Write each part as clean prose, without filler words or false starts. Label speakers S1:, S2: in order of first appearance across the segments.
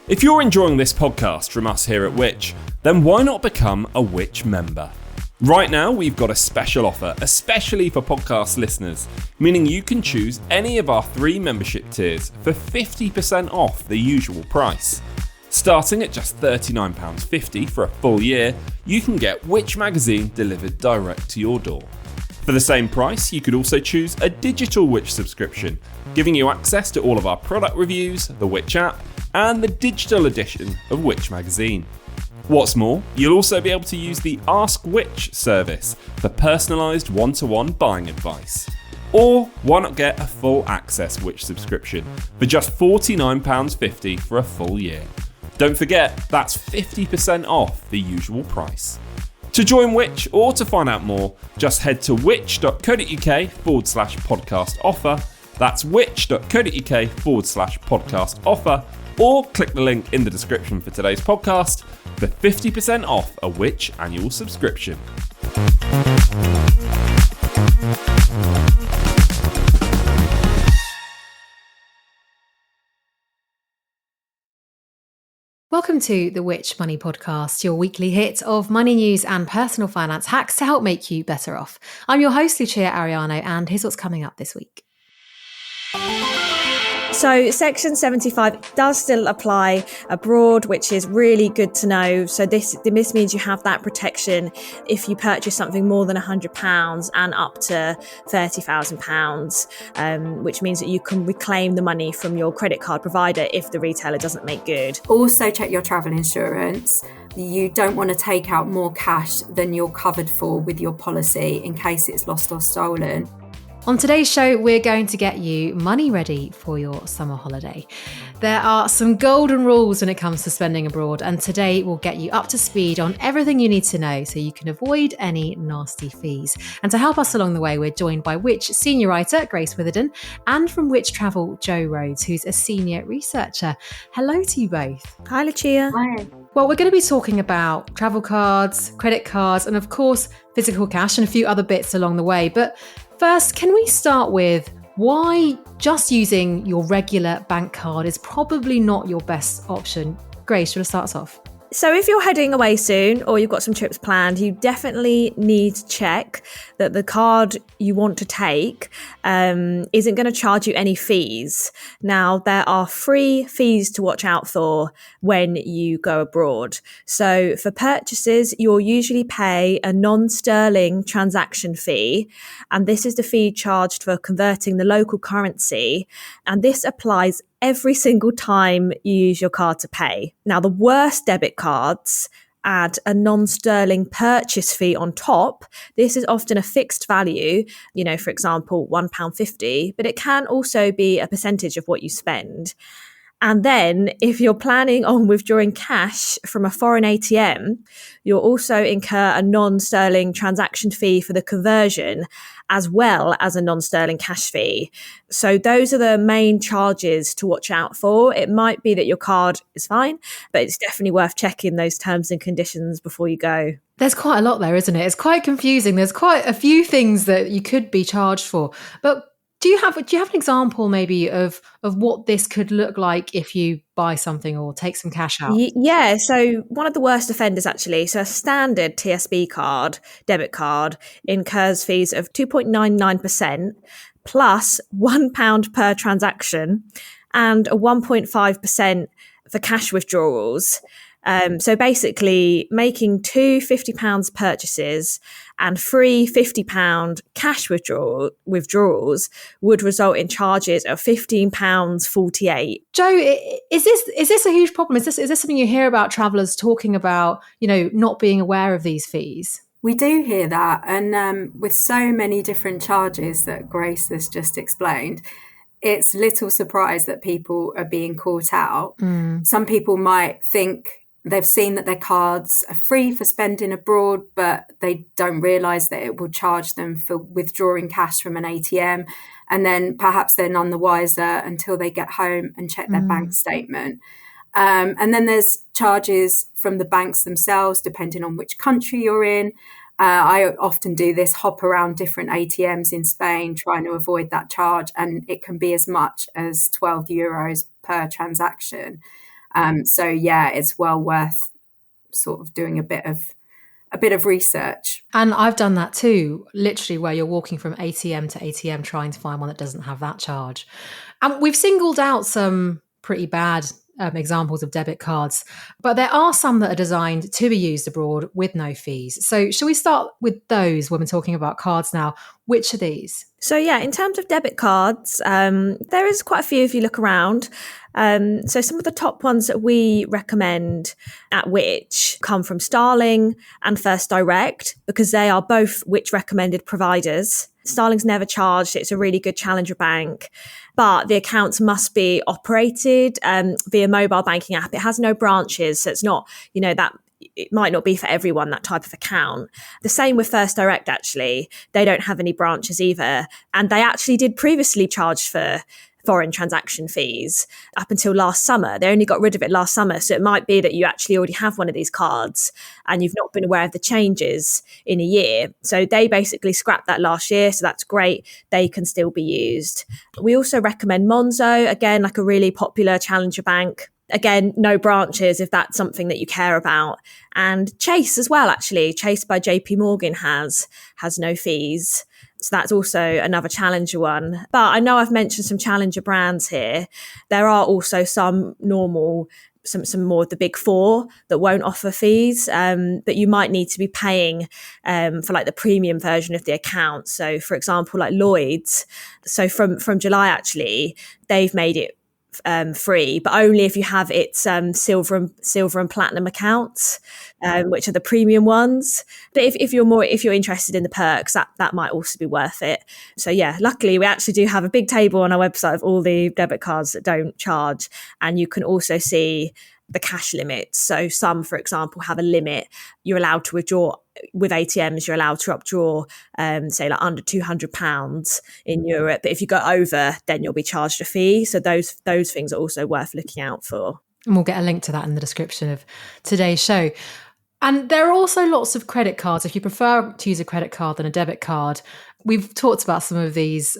S1: If you're enjoying this podcast from us here at Which, then why not become a Which member? Right now, we've got a special offer, especially for podcast listeners, meaning you can choose any of our 3 membership tiers for 50% off the usual price. Starting at just £39.50 for a full year, you can get Which magazine delivered direct to your door. For the same price, you could also choose a digital Which subscription, giving you access to all of our product reviews, the Which app, and the digital edition of Which magazine. What's more, you'll also be able to use the Ask Which service for personalised one-to-one buying advice. Or why not get a full access Which subscription for just £49.50 for a full year? Don't forget, that's 50% off the usual price. To join Which or to find out more, just head to which.co.uk/podcast offer. That's which.co.uk/podcast offer, or click the link in the description for today's podcast for 50% off a Which annual subscription.
S2: Welcome to the Which Money Podcast, your weekly hit of money news and personal finance hacks to help make you better off. I'm your host, Lucia Ariano, and here's what's coming up this week.
S3: So Section 75 does still apply abroad, which is really good to know. So this means you have that protection if you purchase something more than £100 and up to £30,000, which means that you can reclaim the money from your credit card provider if the retailer doesn't make good.
S4: Also check your travel insurance. You don't want to take out more cash than you're covered for with your policy in case it's lost or stolen.
S2: On today's show, we're going to get you money ready for your summer holiday. There are some golden rules when it comes to spending abroad, and today we'll get you up to speed on everything you need to know so you can avoid any nasty fees. And to help us along the way, we're joined by Which senior writer, Grace Witherden, and from Which Travel, Joe Rhodes, who's a senior researcher. Hello to you both.
S3: Hi, Lucia.
S4: Hi.
S2: Well, we're going to be talking about travel cards, credit cards, and of course, physical cash and a few other bits along the way. But first, can we start with why just using your regular bank card is probably not your best option? Grace, do you want to start us off?
S3: So if you're heading away soon or you've got some trips planned, you definitely need to check that the card you want to take isn't going to charge you any fees. Now, there are 3 fees to watch out for when you go abroad. So for purchases, you'll usually pay a non-sterling transaction fee, and this is the fee charged for converting the local currency, and this applies every single time you use your card to pay. Now, the worst debit cards add a non-sterling purchase fee on top. This is often a fixed value, for example, £1.50, but it can also be a percentage of what you spend. And then if you're planning on withdrawing cash from a foreign ATM, you'll also incur a non-sterling transaction fee for the conversion, as well as a non-sterling cash fee. So those are the main charges to watch out for. It might be that your card is fine, but it's definitely worth checking those terms and conditions before you go.
S2: There's quite a lot there, isn't it? It's quite confusing. There's quite a few things that you could be charged for. But do you have an example maybe of what this could look like if you buy something or take some cash out?
S3: Yeah, so one of the worst offenders actually, so a standard TSB card, debit card, incurs fees of 2.99% plus £1 per transaction and a 1.5% for cash withdrawals. So basically making 2 £50 purchases and 3 £50 cash withdrawals would result in charges of £15.48.
S2: Joe, is this a huge problem? Is this something you hear about travellers talking about, not being aware of these fees?
S4: We do hear that, and with so many different charges that Grace has just explained, it's little surprise that people are being caught out. Some people might think they've seen that their cards are free for spending abroad, but they don't realise that it will charge them for withdrawing cash from an ATM. And then perhaps they're none the wiser until they get home and check their bank statement. And then there's charges from the banks themselves, depending on which country you're in. I often do this, hop around different ATMs in Spain, trying to avoid that charge. And it can be as much as €12 per transaction. So yeah, it's well worth sort of doing a bit of research.
S2: And I've done that too, literally where you're walking from ATM to ATM trying to find one that doesn't have that charge. And we've singled out some pretty bad examples of debit cards, but there are some that are designed to be used abroad with no fees. So shall we start with those when we're talking about cards now? Which are these?
S3: So yeah, in terms of debit cards, there is quite a few if you look around. So some of the top ones that we recommend at Which come from Starling and First Direct, because they are both Which recommended providers. Starling's never charged. It's a really good challenger bank, but the accounts must be operated via mobile banking app. It has no branches, so it's not, that it might not be for everyone, that type of account. The same with First Direct, actually. They don't have any branches either. And they actually did previously charge for foreign transaction fees up until last summer. They only got rid of it last summer. So it might be that you actually already have one of these cards and you've not been aware of the changes in a year. So they basically scrapped that last year. So that's great. They can still be used. We also recommend Monzo, again, like a really popular challenger bank. Again, no branches if that's something that you care about. And Chase as well, actually. Chase by JP Morgan has no fees. So that's also another challenger one. But I know I've mentioned some challenger brands here. There are also some normal, some more of the big four that won't offer fees, but you might need to be paying for like the premium version of the account. So for example, like Lloyds. So from July, actually, they've made it free, but only if you have its silver and platinum accounts, which are the premium ones. But if you're interested in the perks, that might also be worth it. So yeah, luckily we actually do have a big table on our website of all the debit cards that don't charge, and you can also see the cash limits. So some, for example, have a limit. You're allowed to withdraw with ATMs. You're allowed to updraw, say like under £200 in Europe. But if you go over, then you'll be charged a fee. So those things are also worth looking out for.
S2: And we'll get a link to that in the description of today's show. And there are also lots of credit cards. If you prefer to use a credit card than a debit card, we've talked about some of these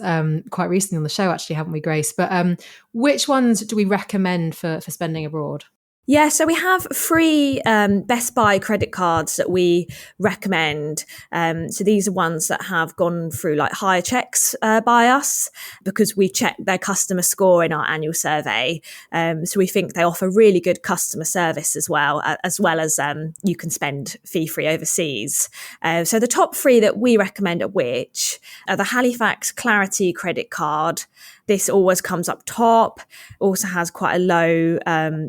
S2: quite recently on the show, actually, haven't we, Grace? But which ones do we recommend for spending abroad?
S3: Yeah, so we have free Best Buy credit cards that we recommend. So these are ones that have gone through like higher checks by us, because we checked their customer score in our annual survey. So we think they offer really good customer service as well as you can spend fee-free overseas. So the top three that we recommend at Which are the Halifax Clarity credit card. This always comes up top, also has quite a low,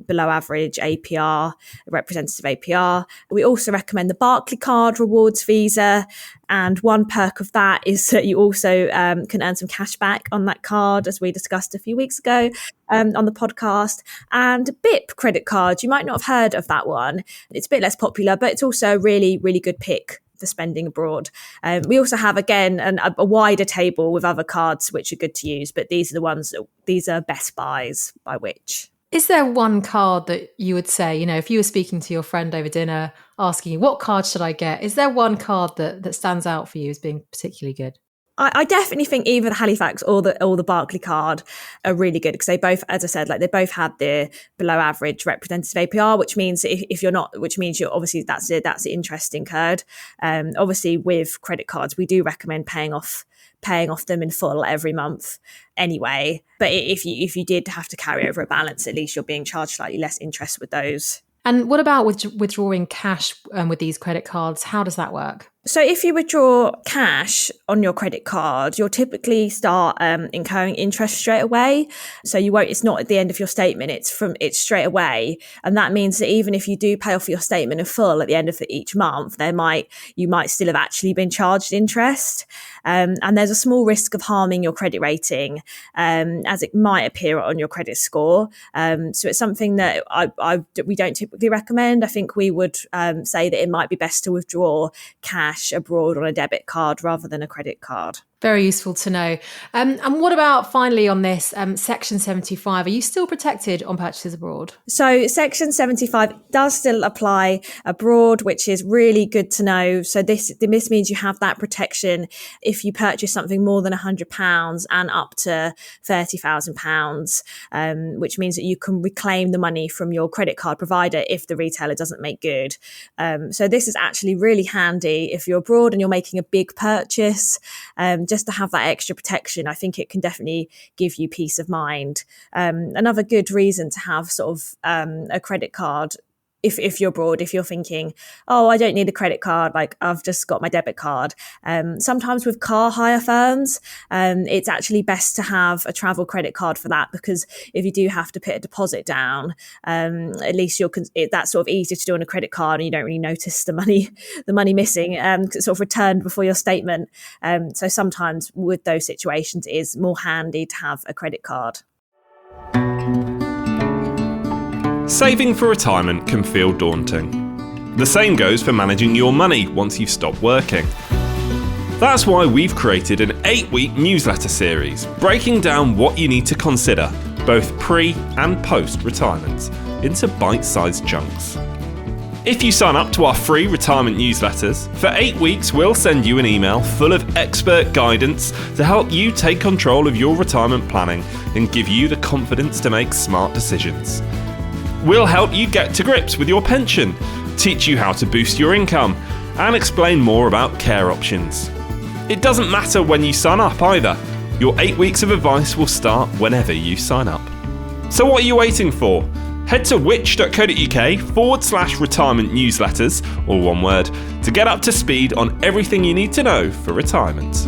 S3: below average APR, representative APR. We also recommend the Barclaycard Rewards Visa. And one perk of that is that you also can earn some cash back on that card, as we discussed a few weeks ago on the podcast. And BIP credit card, you might not have heard of that one. It's a bit less popular, but it's also a really, really good pick for spending abroad. We also have, again, a wider table with other cards which are good to use, but these are Best Buys by Which.
S2: Is there one card that you would say, if you were speaking to your friend over dinner, asking you, what card should I get? Is there one card that stands out for you as being particularly good?
S3: I definitely think either the Halifax or the Barclaycard are really good, because they both, as I said, like they both have the below average representative APR, which means you're obviously that's the interest incurred. Obviously with credit cards, we do recommend paying off them in full every month anyway. But if you did have to carry over a balance, at least you're being charged slightly less interest with those. And
S2: what about withdrawing cash with these credit cards? How does that work?
S3: So if you withdraw cash on your credit card, you'll typically start incurring interest straight away. So it's not at the end of your statement, it's straight away. And that means that even if you do pay off your statement in full at the end of each month, you might still have actually been charged interest. And there's a small risk of harming your credit rating, as it might appear on your credit score. So it's something that we don't typically recommend. I think we would say that it might be best to withdraw cash abroad on a debit card rather than a credit card.
S2: Very useful to know. And what about finally on this Section 75? Are you still protected on purchases abroad?
S3: So Section 75 does still apply abroad, which is really good to know. So this means you have that protection if you purchase something more than £100 and up to £30,000, which means that you can reclaim the money from your credit card provider if the retailer doesn't make good. So this is actually really handy if you're abroad and you're making a big purchase. Just to have that extra protection, I think it can definitely give you peace of mind. Another good reason to have sort of a credit card, if you're abroad, if you're thinking, oh, I don't need a credit card, like I've just got my debit card. Sometimes with car hire firms, it's actually best to have a travel credit card for that, because if you do have to put a deposit down, at least that's sort of easy to do on a credit card, and you don't really notice the money missing, it's sort of returned before your statement. So sometimes with those situations, it is more handy to have a credit card.
S1: Saving for retirement can feel daunting. The same goes for managing your money once you've stopped working. That's why we've created an 8-week newsletter series breaking down what you need to consider, both pre and post-retirement, into bite-sized chunks. If you sign up to our free retirement newsletters, for 8 weeks we'll send you an email full of expert guidance to help you take control of your retirement planning and give you the confidence to make smart decisions. We'll help you get to grips with your pension, teach you how to boost your income, and explain more about care options. It doesn't matter when you sign up either. Your 8 weeks of advice will start whenever you sign up. So what are you waiting for? Head to which.co.uk/retirement newsletters, all one word, to get up to speed on everything you need to know for retirement.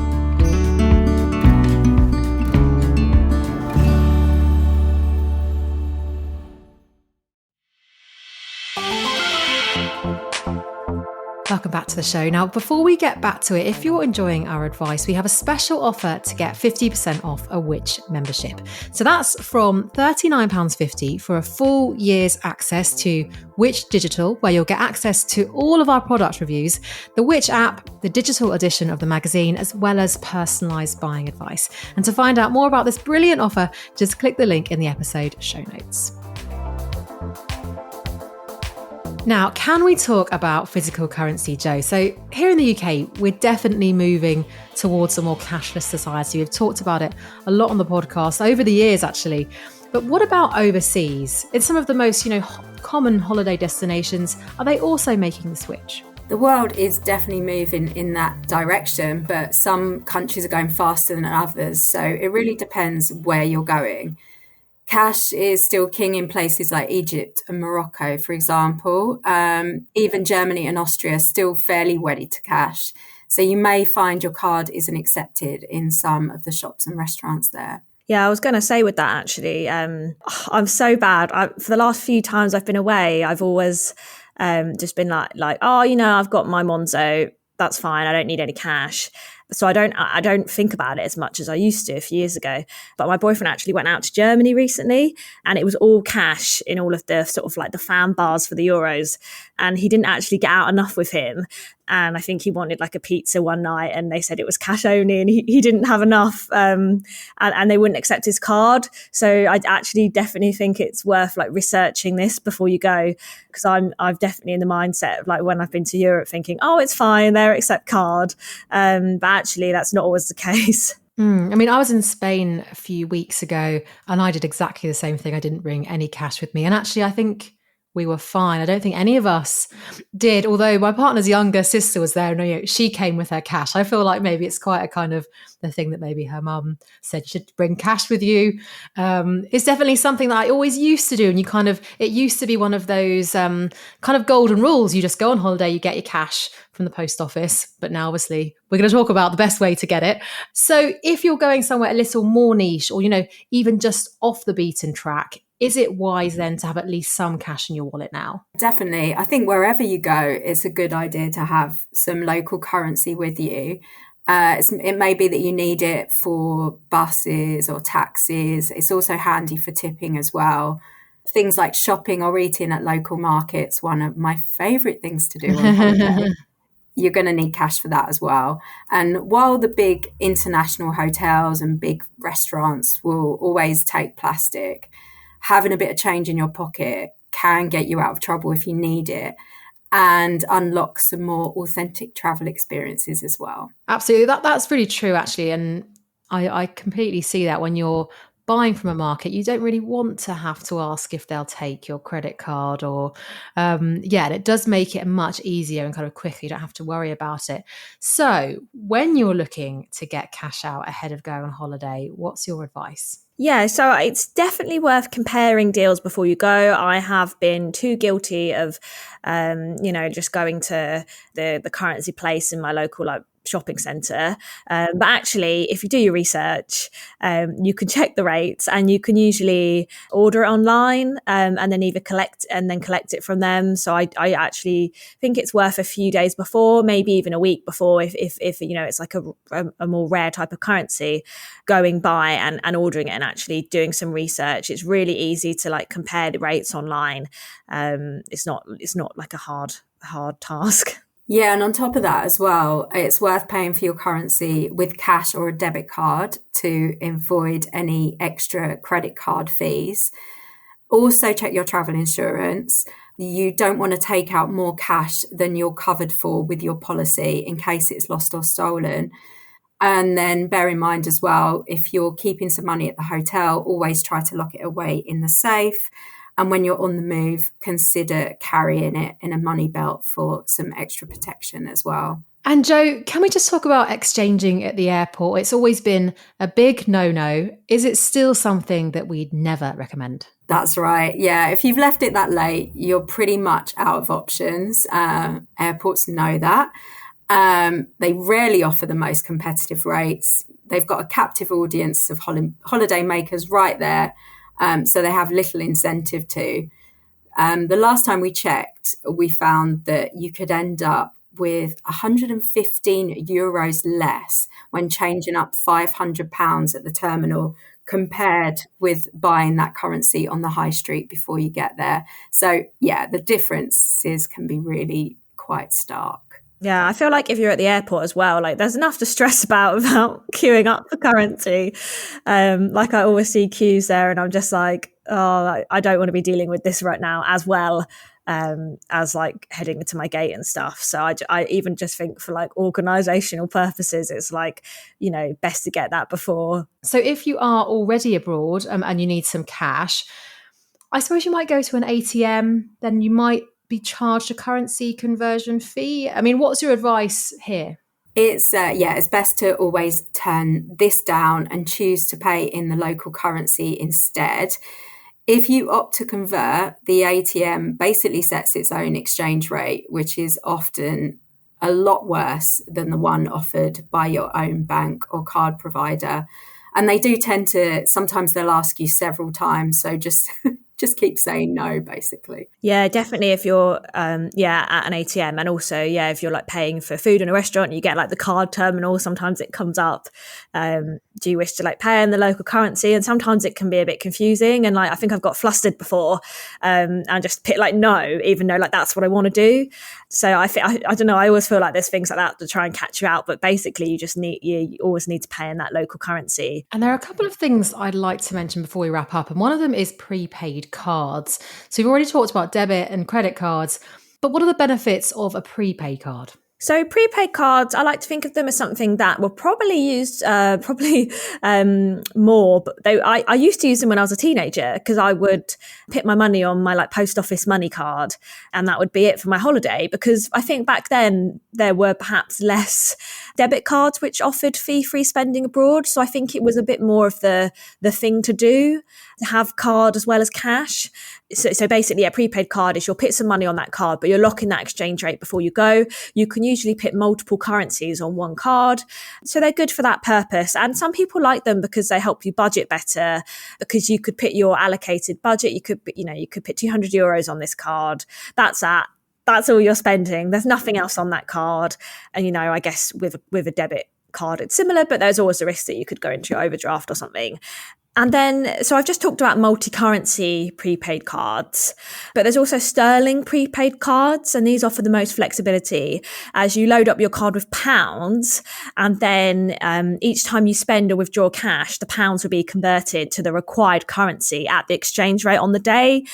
S2: Welcome back to the show. Now, before we get back to it, if you're enjoying our advice, we have a special offer to get 50% off a Which membership. So that's from £39.50 for a full year's access to Which Digital, where you'll get access to all of our product reviews, the Which app, the digital edition of the magazine, as well as personalised buying advice. And to find out more about this brilliant offer, just click the link in the episode show notes. Now, can we talk about physical currency, Joe? So here in the UK, we're definitely moving towards a more cashless society. We've talked about it a lot on the podcast over the years, actually. But what about overseas? In some of the most, common holiday destinations, are they also making the switch?
S4: The world is definitely moving in that direction, but some countries are going faster than others. So it really depends where you're going. Cash is still king in places like Egypt and Morocco, for example. Even Germany and Austria are still fairly wedded to cash. So you may find your card isn't accepted in some of the shops and restaurants there.
S3: Yeah, I was going to say with that, actually, I'm so bad. For the last few times I've been away, I've always just been like, oh, I've got my Monzo. That's fine. I don't need any cash. So I don't think about it as much as I used to a few years ago. But my boyfriend actually went out to Germany recently, and it was all cash in all of the sort of like the fan bars for the Euros. And he didn't actually get out enough with him. And I think he wanted like a pizza one night, and they said it was cash only, and he didn't have enough, and they wouldn't accept his card. So I actually definitely think it's worth like researching this before you go, because I'm definitely in the mindset of like when I've been to Europe thinking, oh, it's fine, they accept card, but actually that's not always the case.
S2: I mean, I was in Spain a few weeks ago, and I did exactly the same thing. I didn't bring any cash with me, and actually I think we were fine. I don't think any of us did, although my partner's younger sister was there and she came with her cash. I feel like maybe it's quite a kind of the thing that maybe her mum said, you should bring cash with you. It's definitely something that I always used to do. And it used to be one of those kind of golden rules. You just go on holiday, you get your cash from the post office. But now obviously we're going to talk about the best way to get it. So if you're going somewhere a little more niche, or, even just off the beaten track, is it wise then to have at least some cash in your wallet now?
S4: Definitely. I think wherever you go, it's a good idea to have some local currency with you. It may be that you need it for buses or taxis. It's also handy for tipping as well. Things like shopping or eating at local markets, one of my favourite things to do on holiday. you're going to need cash for that as well. And while the big international hotels and big restaurants will always take plastic, having a bit of change in your pocket can get you out of trouble if you need it, and unlock some more authentic travel experiences as well.
S2: Absolutely. That's really true, actually. And I completely see that when you're buying from a market, you don't really want to have to ask if they'll take your credit card or, and it does make it much easier and kind of quicker. You don't have to worry about it. So when you're looking to get cash out ahead of going on holiday, what's your advice?
S3: Yeah, so it's definitely worth comparing deals before you go. I have been too guilty of, just going to the currency place in my local shopping centre. But actually, if you do your research, you can check the rates and you can usually order it online and then either collect it from them. So I actually think it's worth a few days before, maybe even a week before, if it's like a more rare type of currency, going by and ordering it and actually doing some research. It's really easy to compare the rates online. It's not like a hard task.
S4: Yeah, and on top of that as well, it's worth paying for your currency with cash or a debit card to avoid any extra credit card fees. Also, check your travel insurance. You don't want to take out more cash than you're covered for with your policy in case it's lost or stolen. And then bear in mind as well, if you're keeping some money at the hotel, always try to lock it away in the safe. And when you're on the move, consider carrying it in a money belt for some extra protection as well.
S2: And Jo, can we just talk about exchanging at the airport? It's always been a big no-no. Is it still something that we'd never recommend?
S4: That's right. Yeah, if you've left it that late, you're pretty much out of options. Airports know that. They rarely offer the most competitive rates. They've got a captive audience of holiday makers right there. So they have little incentive to. The last time we checked, we found that you could end up with €115 less when changing up £500 at the terminal compared with buying that currency on the high street before you get there. So yeah, the differences can be really quite stark.
S3: Yeah, I feel like if you're at the airport as well, there's enough to stress about queuing up for currency. I always see queues there and I'm just like, oh, I don't want to be dealing with this right now, as well as heading to my gate and stuff. So I even just think for organizational purposes, it's best to get that before.
S2: So if you are already abroad and you need some cash, I suppose you might go to an ATM, then you might be charged a currency conversion fee. I mean, what's your advice here?
S4: It's best to always turn this down and choose to pay in the local currency instead. If you opt to convert, the ATM basically sets its own exchange rate, which is often a lot worse than the one offered by your own bank or card provider. And they do tend to, sometimes they'll ask you several times. So just keep saying no, basically.
S3: Yeah, definitely if you're at an ATM, and also if you're paying for food in a restaurant, you get the card terminal, sometimes it comes up, do you wish to pay in the local currency? And sometimes it can be a bit confusing, and I think I've got flustered before and just pick no, even though that's what I want to do. So I don't know, I always feel there's things like that to try and catch you out, but basically you always need to pay in that local currency.
S2: And there are a couple of things I'd like to mention before we wrap up, and one of them is prepaid cards. So we've already talked about debit and credit cards, but what are the benefits of a prepaid card?
S3: So prepaid cards, I like to think of them as something that were probably used more. But I used to use them when I was a teenager, because I would put my money on my post office money card, and that would be it for my holiday. Because I think back then there were perhaps less debit cards which offered fee-free spending abroad. So I think it was a bit more of the thing to do, to have card as well as cash. So basically, a prepaid card is you'll put some money on that card, but you're locking that exchange rate before you go. You can usually put multiple currencies on one card. So they're good for that purpose. And some people like them because they help you budget better, because you could put your allocated budget. You could put €200 on this card. That's all you're spending. There's nothing else on that card. And, I guess with a debit card, it's similar, but there's always a risk that you could go into your overdraft or something. And then, so I've just talked about multi-currency prepaid cards, but there's also sterling prepaid cards, and these offer the most flexibility as you load up your card with pounds, and then each time you spend or withdraw cash, the pounds will be converted to the required currency at the exchange rate on the day.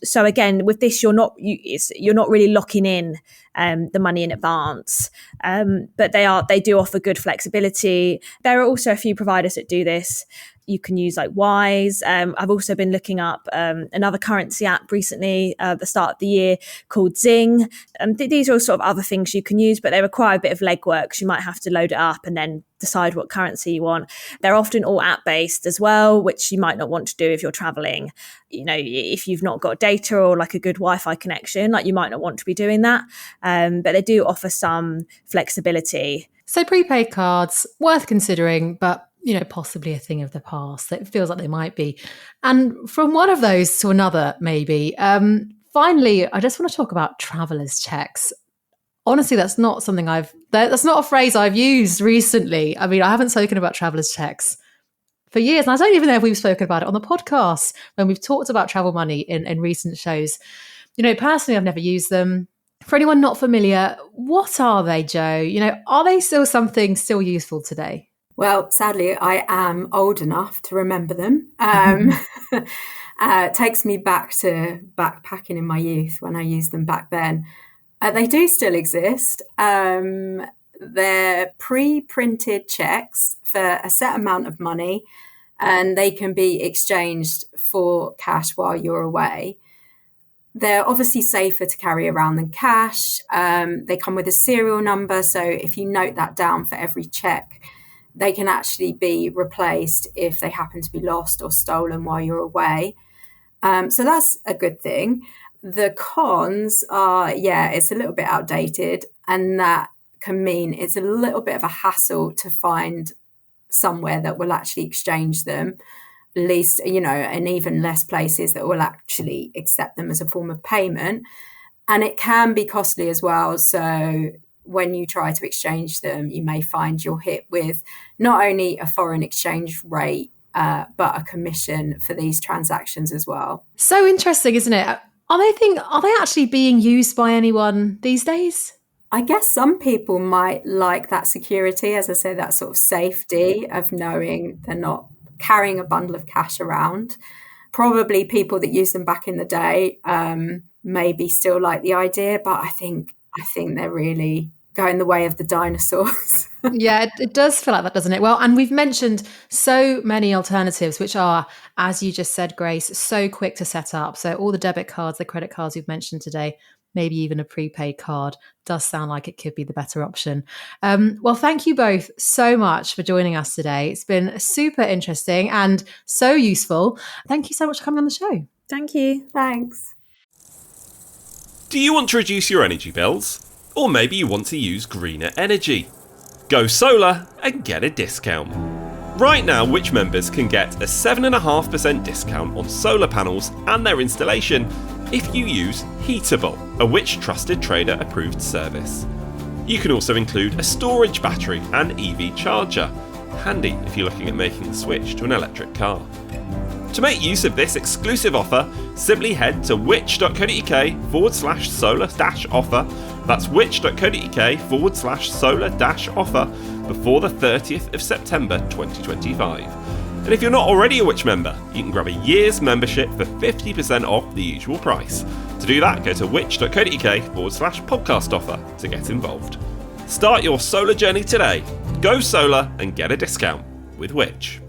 S3: So again, with this, you're not really locking in the money in advance, but they do offer good flexibility. There are also a few providers that do this. You can use like Wise. I've also been looking up another currency app recently at the start of the year called Zing. These are all sort of other things you can use, but they require a bit of legwork. So you might have to load it up and then decide what currency you want. They're often all app-based as well, which you might not want to do if you're traveling. You know, if you've not got data or like a good Wi-Fi connection, like you might not want to be doing that. But they do offer some flexibility.
S2: So prepaid cards, worth considering, but possibly a thing of the past. It feels like they might be. And from one of those to another, maybe. Finally, I just want to talk about traveller's checks. Honestly, that's not a phrase I've used recently. I mean, I haven't spoken about traveller's checks for years. And I don't even know if we've spoken about it on the podcast when we've talked about travel money in recent shows. Personally, I've never used them. For anyone not familiar, what are they, Jo? Are they still something still useful today?
S4: Well, sadly, I am old enough to remember them. It takes me back to backpacking in my youth when I used them back then. They do still exist. They're pre-printed checks for a set amount of money, and they can be exchanged for cash while you're away. They're obviously safer to carry around than cash. They come with a serial number, so if you note that down for every check, they can actually be replaced if they happen to be lost or stolen while you're away. So that's a good thing. The cons are, it's a little bit outdated, and that can mean it's a little bit of a hassle to find somewhere that will actually exchange them, at least, and even less places that will actually accept them as a form of payment. And it can be costly as well. So when you try to exchange them, you may find you're hit with not only a foreign exchange rate, but a commission for these transactions as well.
S2: So interesting, isn't it? Are they actually being used by anyone these days?
S4: I guess some people might like that security, as I say, that sort of safety of knowing they're not carrying a bundle of cash around. Probably people that used them back in the day maybe still like the idea, but I think they're really going the way of the dinosaurs.
S2: Yeah, it does feel like that, doesn't it? Well, and we've mentioned so many alternatives, which are, as you just said, Grace, so quick to set up. So all the debit cards, the credit cards we've mentioned today, maybe even a prepaid card, does sound like it could be the better option. Well, thank you both so much for joining us today. It's been super interesting and so useful. Thank you so much for coming on the show.
S3: Thank you.
S4: Thanks.
S1: Do you want to reduce your energy bills? Or maybe you want to use greener energy? Go solar and get a discount. Right now, Which members can get a 7.5% discount on solar panels and their installation if you use Heatable, a Which trusted trader approved service. You can also include a storage battery and EV charger, handy if you're looking at making the switch to an electric car. To make use of this exclusive offer, simply head to which.co.uk/solar-offer. That's which.co.uk/solar-offer before the 30th of September 2025. And if you're not already a Which member, you can grab a year's membership for 50% off the usual price. To do that, go to which.co.uk/podcast offer to get involved. Start your solar journey today. Go solar and get a discount with Which.